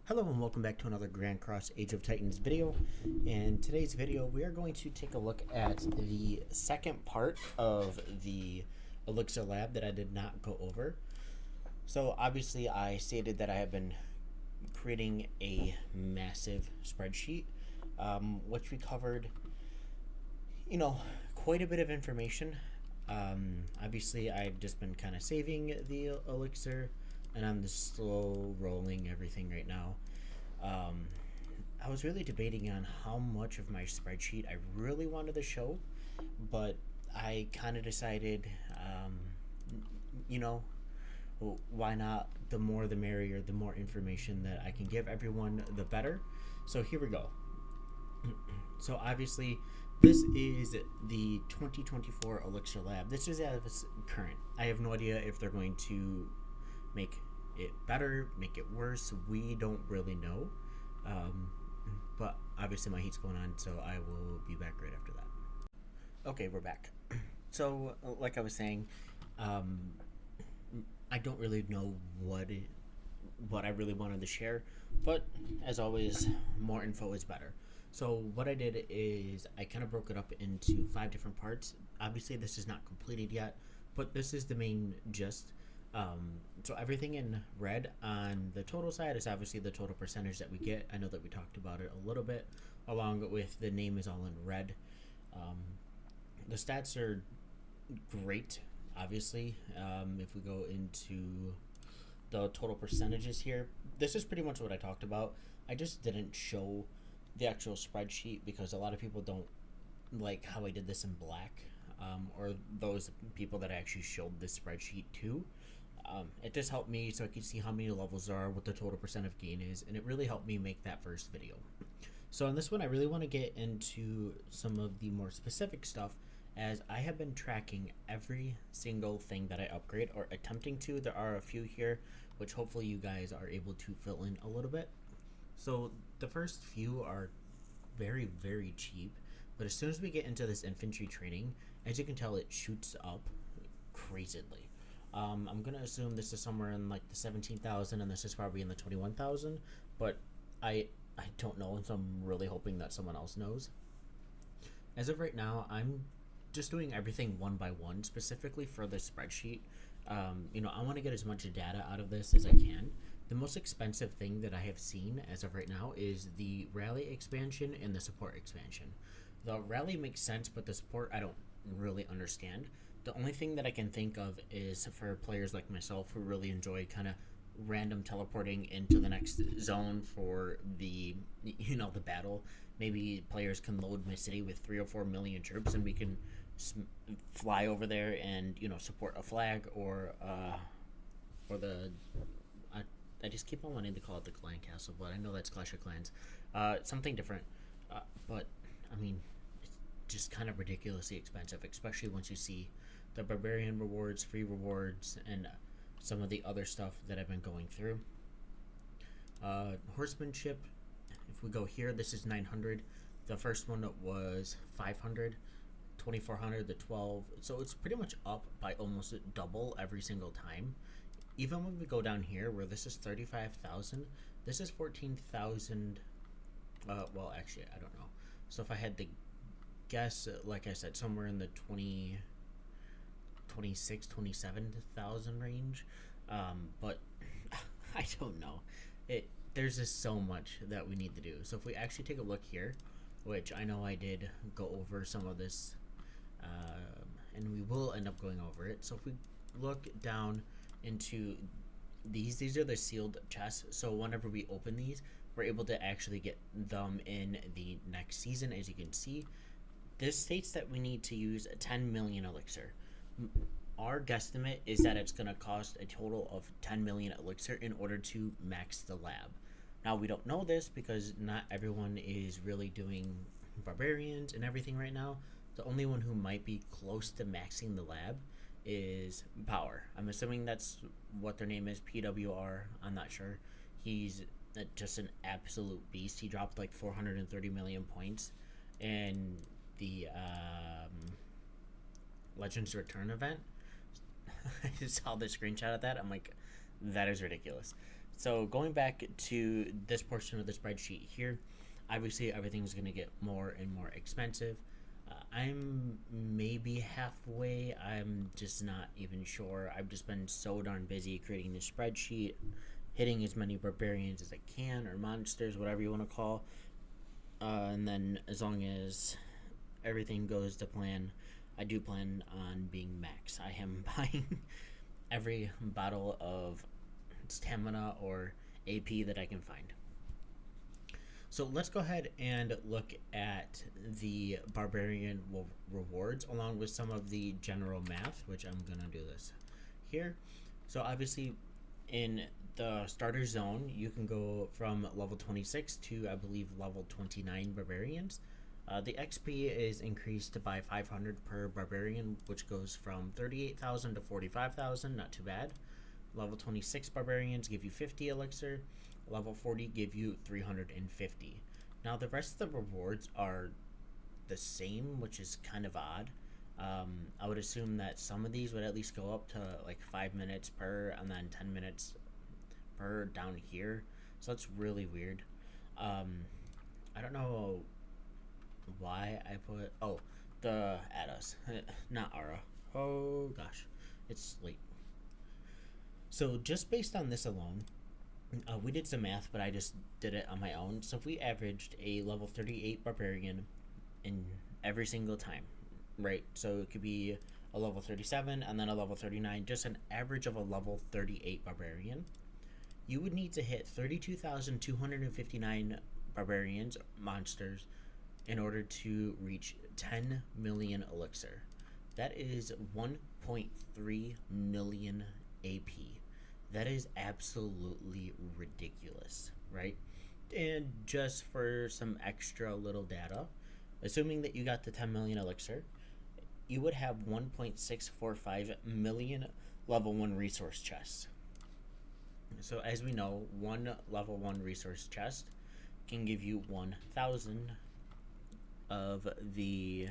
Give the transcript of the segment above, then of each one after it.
Hello and welcome back to another Grand Cross Age of Titans video. In today's video, we are going to take a look at the second part of the Elixir lab that I did not go over. So obviously I stated that I have been creating a massive spreadsheet, which we covered, quite a bit of information. Obviously I've just been kind of saving the Elixir and I'm just slow rolling everything right now. I was really debating on how much of my spreadsheet I really wanted to show, but I kind of decided, you know, why not? The more the merrier, the more information that I can give everyone, the better. So here we go. So obviously, this is the 2024 Elixir Lab. This is as current. I have no idea if they're going to make it better, make it worse. We don't really know. But obviously my heat's going on, so I will be back right after that. Okay, we're back. So, like I was saying, I don't really know what I really wanted to share, but as always, more info is better. So what I did is I kind of broke it up into 5 different parts. Obviously, this is not completed yet, but this is the main gist. So everything in red on the total side is obviously the total percentage that we get. I know that we talked about it a little bit, along with the name is all in red. The stats are great, obviously. If we go into the total percentages here, this is pretty much what I talked about. I just didn't show the actual spreadsheet because a lot of people don't like how I did this in black, or those people that I actually showed this spreadsheet to. It just helped me so I could see how many levels there are, what the total percent of gain is, and it really helped me make that first video. So in this one, I really want to get into some of the more specific stuff, as I have been tracking every single thing that I upgrade, or attempting to. There are a few here, which hopefully you guys are able to fill in a little bit. So the first few are very, very cheap, but as soon as we get into this infantry training, as you can tell, it shoots up crazily. I'm gonna assume this is somewhere in like the 17,000, and this is probably in the 21,000, but I don't know, and so I'm really hoping that someone else knows. As of right now, I'm just doing everything one by one, specifically for this spreadsheet. I want to get as much data out of this as I can. The most expensive thing that I have seen as of right now is the rally expansion and the support expansion. The rally makes sense, but the support I don't really understand. The only thing that I can think of is for players like myself who really enjoy kind of random teleporting into the next zone for the battle. Maybe players can load my city with 3 or 4 million troops, and we can fly over there and support a flag or the. I just keep on wanting to call it the clan castle, but I know that's Clash of Clans. Something different, but I mean, it's just kind of ridiculously expensive, especially once you see the Barbarian Rewards, free rewards, and some of the other stuff that I've been going through. Horsemanship, if we go here, this is 900. The first one was 500, 2400, the 12. So it's pretty much up by almost double every single time. Even when we go down here, where this is 35,000, this is 14,000. Well, actually, I don't know. So if I had to guess, like I said, somewhere in the 27,000 range, but I don't know. There's just so much that we need to do. So if we actually take a look here, which I know I did go over some of this, and we will end up going over it. So if we look down into these are the sealed chests. So whenever we open these, we're able to actually get them in the next season. As you can see, this states that we need to use 10 million elixir. Our guesstimate is that it's going to cost a total of 10 million elixir in order to max the lab. Now, we don't know this because not everyone is really doing barbarians and everything right now. The only one who might be close to maxing the lab is Power. I'm assuming that's what their name is, PWR. I'm not sure. He's just an absolute beast. He dropped like 430 million points in the Legends Return event. I saw the screenshot of that. I'm like, that is ridiculous. So going back to this portion of the spreadsheet here, obviously everything's going to get more and more expensive. I'm maybe halfway. I'm just not even sure. I've just been so darn busy creating this spreadsheet, hitting as many barbarians as I can, or monsters, whatever you want to call. And then as long as everything goes to plan, I do plan on being max. I am buying every bottle of stamina or AP that I can find. So let's go ahead and look at the Barbarian rewards along with some of the general math, which I'm going to do this here. So obviously in the starter zone, you can go from level 26 to, I believe, level 29 barbarians. The XP is increased by 500 per barbarian, which goes from 38,000 to 45,000, not too bad. Level 26 barbarians give you 50 elixir. Level 40 give you 350. Now the rest of the rewards are the same, which is kind of odd. I would assume that some of these would at least go up to like 5 minutes per, and then 10 minutes per down here. So that's really weird. I don't know why I put the Addus, not Ara. Oh gosh, it's late. So just based on this alone, we did some math, but I just did it on my own. So if we averaged a level 38 barbarian in every single time, right? So it could be a level 37 and then a level 39, just an average of a level 38 barbarian. You would need to hit 32,259 barbarians, monsters, in order to reach 10 million elixir. That is 1.3 million AP. That is absolutely ridiculous, right? And just for some extra little data, assuming that you got the 10 million elixir, you would have 1.645 million level 1 resource chests. So as we know, one level 1 resource chest can give you 1,000 of the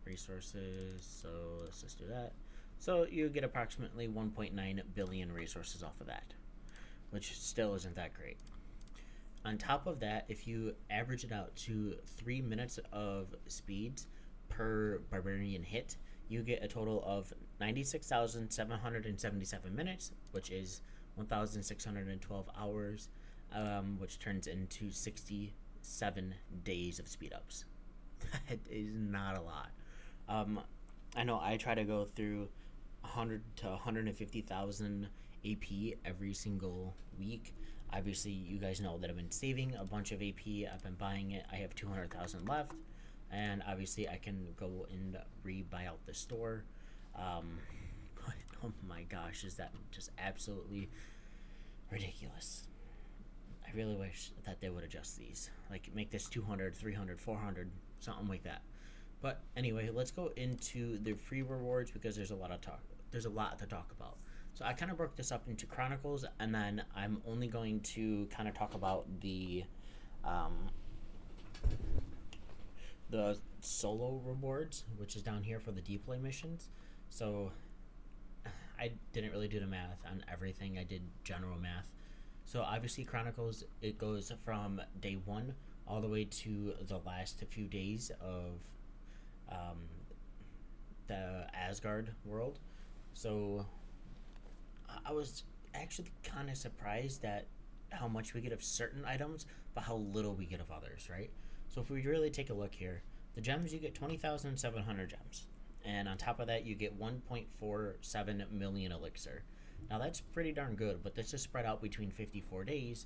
resources. So let's just do that. So you get approximately 1.9 billion resources off of that, which still isn't that great. On top of that, if you average it out to 3 minutes of speeds per barbarian hit, you get a total of 96,777 minutes, which is 1,612 hours, which turns into 67 days of speed ups. That is not a lot. I know I try to go through 100 to 150,000 AP every single week. Obviously, you guys know that I've been saving a bunch of AP. I've been buying it. I have 200,000 left, and obviously I can go and re-buy out the store. Oh my gosh, is that just absolutely ridiculous? I really wish that they would adjust these, like make this 200, 300, 400, something like that. But anyway, let's go into the free rewards because there's a lot to talk about. So I kind of broke this up into chronicles, and then I'm only going to kind of talk about the solo rewards, which is down here for the deploy missions. So I didn't really do the math on everything. I did general math. So obviously chronicles, it goes from day 1 all the way to the last few days of the Asgard world. So I was actually kind of surprised at how much we get of certain items, but how little we get of others, right? So if we really take a look here, the gems, you get 20,700 gems. And on top of that, you get 1.47 million elixir. Now that's pretty darn good, but this is spread out between 54 days.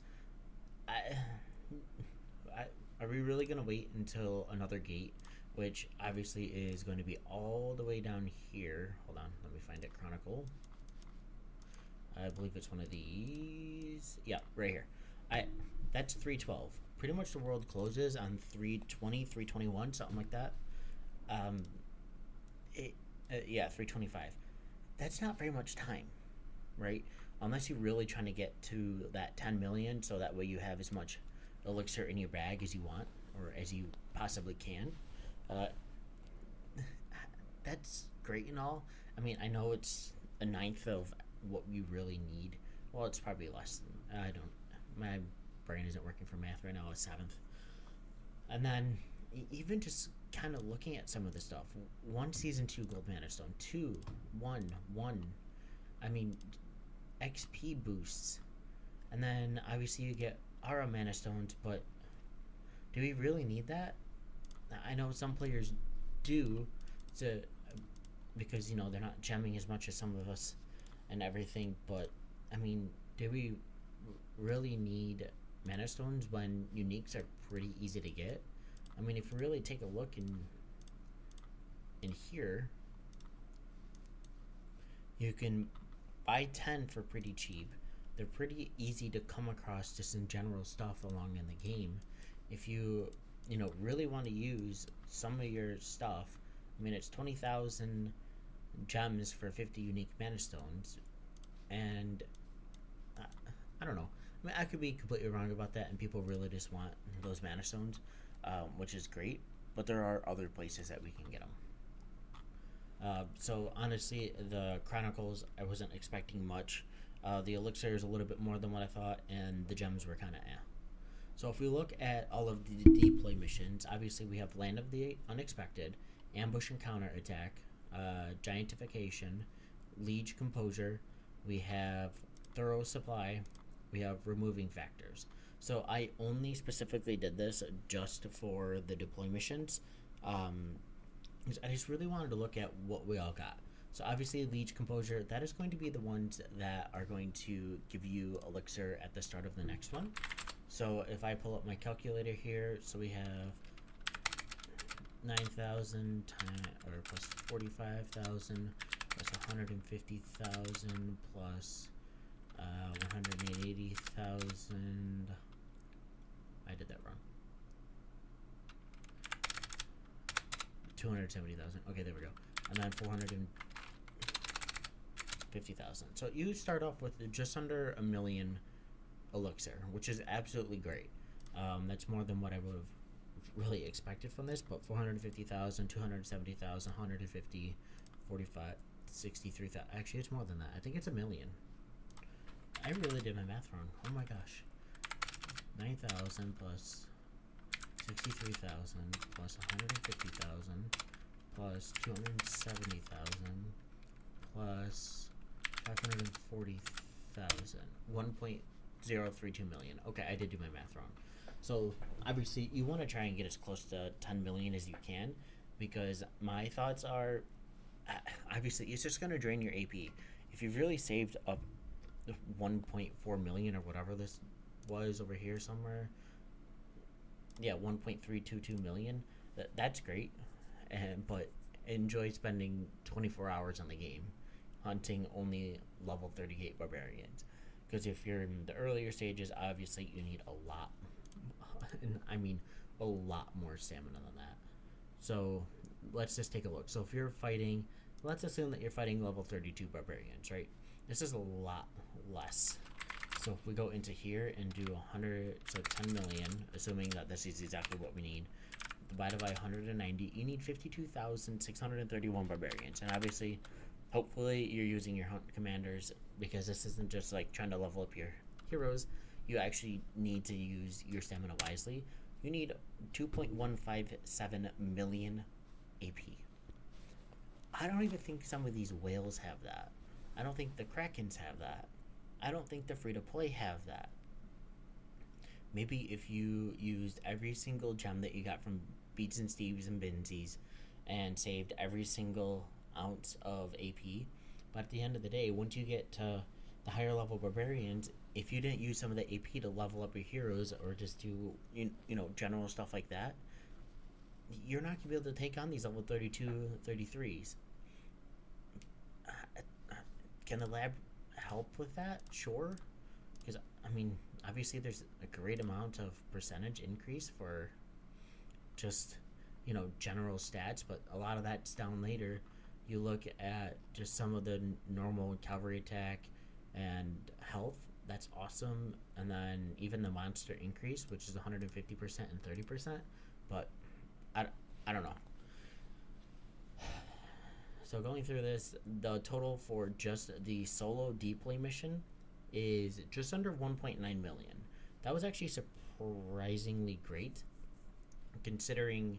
Are we really going to wait until another gate, which obviously is going to be all the way down here? Hold on, let me find it. Chronicle. I believe it's one of these. Yeah, right here. That's 312. Pretty much the world closes on 320, 321, something like that. 325. That's not very much time, right? Unless you're really trying to get to that 10 million, so that way you have as much elixir in your bag as you want, or as you possibly can. That's great and all. I mean, I know it's a ninth of what we really need. Well, it's probably less than, I don't, my brain isn't working for math right now. It's seventh. And then even just kind of looking at some of the stuff. One season two gold mana stone, two, one. I mean, XP boosts, and then obviously you get aura mana stones. But do we really need that? I know some players do, to because they're not gemming as much as some of us and everything. But I mean, do we really need mana stones when uniques are pretty easy to get? I mean, if you really take a look in here, you can buy 10 for pretty cheap. They're pretty easy to come across just in general stuff along in the game. If you really want to use some of your stuff, I mean, it's 20,000 gems for 50 unique mana stones, and I don't know. I mean, I could be completely wrong about that, and people really just want those mana stones, which is great. But there are other places that we can get them. So honestly, the Chronicles, I wasn't expecting much. The Elixir is a little bit more than what I thought, and the gems were kind of eh. So if we look at all of the deploy missions, obviously we have Land of the Unexpected, Ambush and Counter Attack, Giantification, Liege Composure, we have Thorough Supply, we have Removing Factors. So I only specifically did this just for the deploy missions. I just really wanted to look at what we all got. So obviously Liege Composure, that is going to be the ones that are going to give you Elixir at the start of the next one. So if I pull up my calculator here, so we have 9,000 or plus 45,000 plus 150,000 plus 180,000. I did that wrong. 270,000. Okay, there we go. And then 450,000. So you start off with just under a million Elixir, which is absolutely great. That's more than what I would have really expected from this, but 450,000, 270,000, 150, 45, 63,000. Actually, it's more than that. I think it's a million. I really did my math wrong. Oh my gosh. 9,000 plus 63,000 plus 150,000 plus 270,000 plus 540,000. 1.032 million. Okay, I did do my math wrong. So obviously you want to try and get as close to 10 million as you can, because my thoughts are obviously it's just going to drain your AP. If you've really saved up 1.4 million or whatever this was over here somewhere, yeah, 1.322 million, that's great, but enjoy spending 24 hours on the game hunting only level 38 barbarians, because if you're in the earlier stages, obviously you need a lot I mean a lot more stamina than that. So let's just take a look. So if you're fighting, let's assume that you're fighting level 32 barbarians, right? This is a lot less. So if we go into here and do 100, so 10 million, assuming that this is exactly what we need, divided by 190, you need 52,631 barbarians. And obviously, hopefully you're using your hunt commanders, because this isn't just like trying to level up your heroes. You actually need to use your stamina wisely. You need 2.157 million AP. I don't even think some of these whales have that. I don't think the Krakens have that. I don't think the free-to-play have that. Maybe if you used every single gem that you got from Beats and Steves and Binsies and saved every single ounce of AP. But at the end of the day, once you get to the higher level barbarians, if you didn't use some of the AP to level up your heroes or just do general stuff like that, you're not going to be able to take on these level 32, 33s. Can the lab help with that? Sure. Because, I mean, obviously there's a great amount of percentage increase for just, general stats, but a lot of that's down later. You look at just some of the normal cavalry attack and health, that's awesome. And then even the monster increase, which is 150% and 30%, but I don't know. So going through this, the total for just the solo deploy mission is just under 1.9 million. That was actually surprisingly great, considering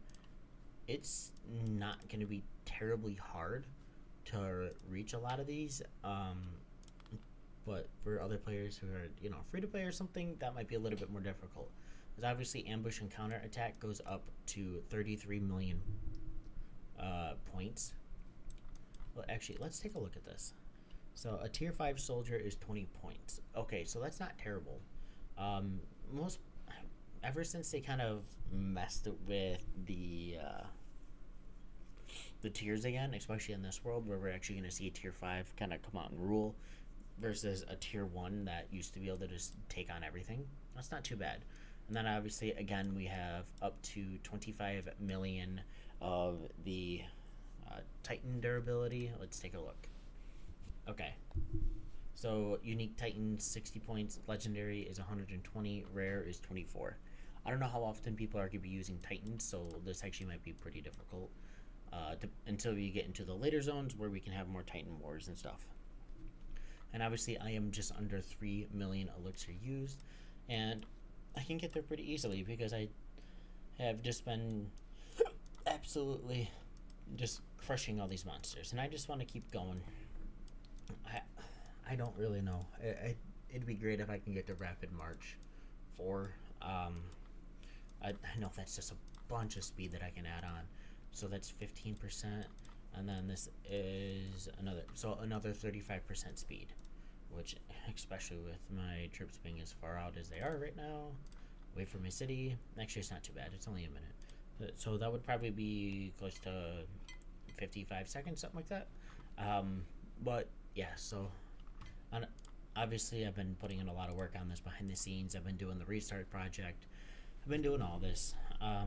it's not going to be terribly hard to reach a lot of these. But for other players who are, free to play or something, that might be a little bit more difficult. Because obviously, ambush and counter attack goes up to 33 million points. Well, actually, let's take a look at this. So a tier 5 soldier is 20 points. Okay, so that's not terrible. Most ever since they kind of messed with the tiers again, especially in this world where we're actually going to see a tier 5 kind of come out and rule versus a tier 1 that used to be able to just take on everything. That's not too bad. And then obviously, again, we have up to 25 million of the Titan durability. Let's take a look. Okay. So unique Titan 60 points, legendary is 120, rare is 24. I don't know how often people are going to be using Titans, so this actually might be pretty difficult until we get into the later zones where we can have more Titan wars and stuff. And obviously I am just under 3 million Elixir used, and I can get there pretty easily because I have just been absolutely just crushing all these monsters, and I just want to keep going. I don't really know. It'd be great if I can get to Rapid March 4. I know that's just a bunch of speed that I can add on. So that's 15%, and then this is another 35% speed, which, especially with my troops being as far out as they are right now, away from my city, actually it's not too bad. It's only a minute. So that would probably be close to 55 seconds, something like that. But yeah, so obviously I've been putting in a lot of work on this behind the scenes. I've been doing the restart project. I've been doing all this. I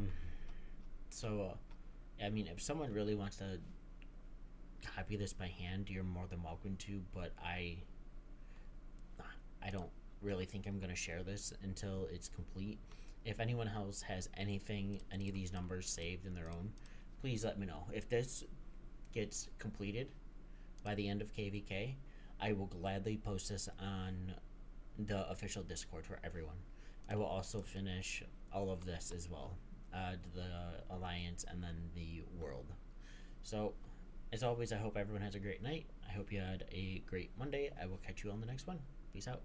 mean, if someone really wants to copy this by hand, you're more than welcome to, but I don't really think I'm going to share this until it's complete. If anyone else has any of these numbers saved in their own, please let me know. If this gets completed by the end of KVK, I will gladly post this on the official Discord for everyone. I will also finish all of this as well, the Alliance and then the World. So, as always, I hope everyone has a great night. I hope you had a great Monday. I will catch you on the next one. Peace out.